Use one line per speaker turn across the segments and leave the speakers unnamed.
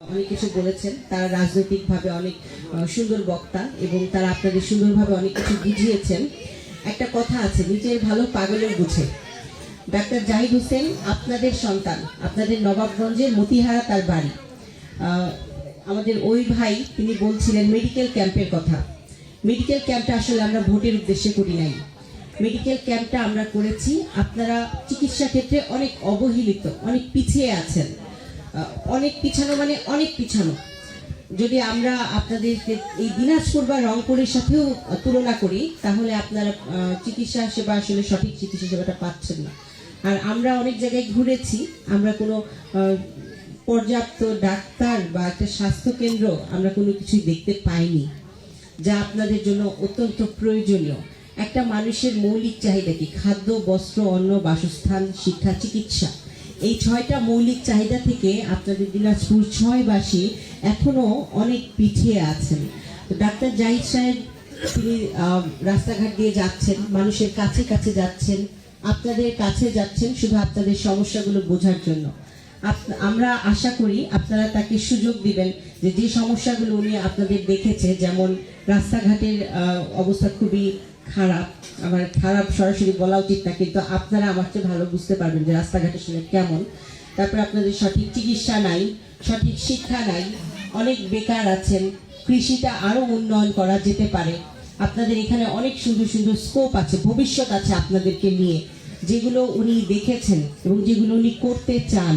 অনেক কিছু বলেছেন। তারা রাজনৈতিকভাবে অনেক সুন্দর বক্তা এবং তারা আপনাদের সুন্দরভাবে অনেক কিছু বুঝিয়েছেন। একটা কথা আছে, নিজের ভালো পাগলের বুঝে। ডাক্তার জাহিদ হোসেন আপনাদের সন্তান, আপনাদের নবাবগঞ্জের মতিহারা তার বাড়ি। আমাদের ওই ভাই তিনি বলছিলেন মেডিকেল ক্যাম্পের কথা। মেডিকেল ক্যাম্পটা আসলে আমরা ভোটের উদ্দেশ্যে করি নাই। মেডিকেল ক্যাম্পটা আমরা করেছি আপনারা চিকিৎসা ক্ষেত্রে অনেক অবহেলিত, অনেক পিছিয়ে আছেন। অনেক পিছানো মানে অনেক পিছানো। যদি আমরা আপনাদেরকে এই দিনাজপুর বা রংপুরের সাথেও তুলনা করি তাহলে আপনারা চিকিৎসা সেবা আসলে সঠিক চিকিৎসা সেবাটা পাচ্ছেন না। আর আমরা অনেক জায়গায় ঘুরেছি, আমরা কোনো পর্যাপ্ত ডাক্তার বা একটা স্বাস্থ্য কেন্দ্র আমরা কোনো কিছুই দেখতে পাইনি, যা আপনাদের জন্য অত্যন্ত প্রয়োজনীয়। একটা মানুষের মৌলিক চাহিদা কি? খাদ্য, বস্ত্র, অন্ন, বাসস্থান, শিক্ষা, চিকিৎসা। এই 6টা মৌলিক চাহিদা থেকে আপনাদের দিনাজপুর 6বাসী এখনো অনেক পিছিয়ে আছেন। তো ডাক্তার জাহিদ সাহেব তিনি রাস্তাঘাট দিয়ে যাচ্ছেন, মানুষের কাছে কাছে যাচ্ছেন, আপনাদের কাছে যাচ্ছেন শুধু আপনাদের সমস্যাগুলো বোঝার জন্য। আমরা আশা করি আপনারা তাকে সুযোগ দিবেন যে সমস্যাগুলো উনি আপনাদের দেখেছে, যেমন রাস্তাঘাটের অবস্থা খুবই খারাপ। আমার খারাপ সরাসরি বলা উচিত না, কিন্তু আপনারা আমার চেয়ে ভালো বুঝতে পারবেন যে রাস্তাঘাটের সঙ্গে কেমন। তারপর আপনাদের সঠিক চিকিৎসা নাই, সঠিক শিক্ষা নাই, অনেক বেকার আছেন। কৃষিটা আরও উন্নয়ন করা যেতে পারে। আপনাদের এখানে অনেক সুন্দর সুন্দর স্কোপ আছে, ভবিষ্যৎ আছে আপনাদেরকে নিয়ে, যেগুলো উনি দেখেছেন এবং যেগুলো উনি করতে চান।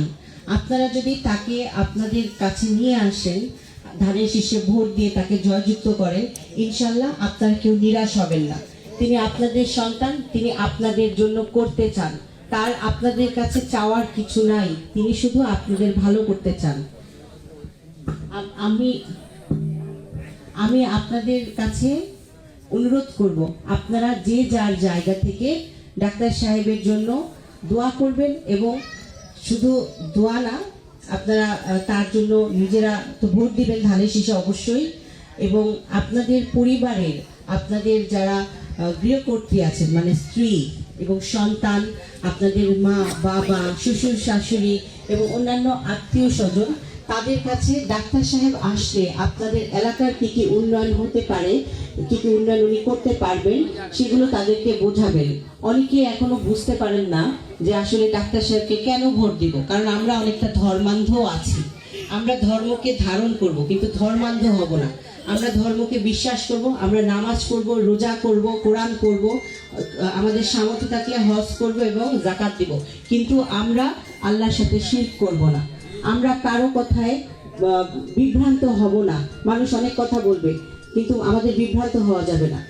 আপনারা যদি তাকে আপনাদের কাছে নিয়ে আসেন, ধানের শীর্ষে ভোট দিয়ে তাকে জয়যুক্ত করেন, ইনশাল্লাহ আপনারা কেউ নিরাশ হবেন না। তিনি আপনাদের সন্তান, তিনি আপনাদের জন্য করতে চান। তার আপনাদের কাছে চাওয়ার কিছু নাই, তিনি শুধু আপনাদের ভালো করতে চান। আমি আপনাদের কাছে অনুরোধ করব, আপনারা যে যার জায়গা থেকে ডাক্তার সাহেবের জন্য দোয়া করবেন, এবং শুধু দোয়া না, আপনারা তার জন্য নিজেরা তো ভোট দিবেন ধানের শীষে অবশ্যই, এবং আপনাদের পরিবারের, আপনাদের যারা গৃহকর্ত্রী আছেন মানে স্ত্রী এবং সন্তান, আপনাদের মা বাবা, শ্বশুর শাশুড়ি এবং অন্যান্য আত্মীয় স্বজন, তাদের কাছে ডাক্তার সাহেব আসলে আপনাদের এলাকার কি কি উন্নয়ন হতে পারে, কি কি উন্নয়ন উনি করতে পারবেন, সেগুলো তাদেরকে বোঝাবেন। অনেকে এখনো বুঝতে পারেন না যে আসলে ডাক্তার সাহেবকে কেন ভোট দিব, কারণ আমরা অনেকটা ধর্মান্ধ আছি। আমরা ধর্মকে ধারণ করব কিন্তু ধর্মান্ধ হব না। আমরা ধর্মকে বিশ্বাস করব, আমরা নামাজ পড়ব, রোজা করব, কোরআন করব, আমাদের সামর্থ্য থাকলে হজ করব এবং যাকাত দিব, কিন্তু আমরা আল্লাহর সাথে শিরক করব না। আমরা কারো কথায় বিভ্রান্ত হব না। মানুষ অনেক কথা বলবে, কিন্তু আমাদের বিভ্রান্ত হওয়া যাবে না।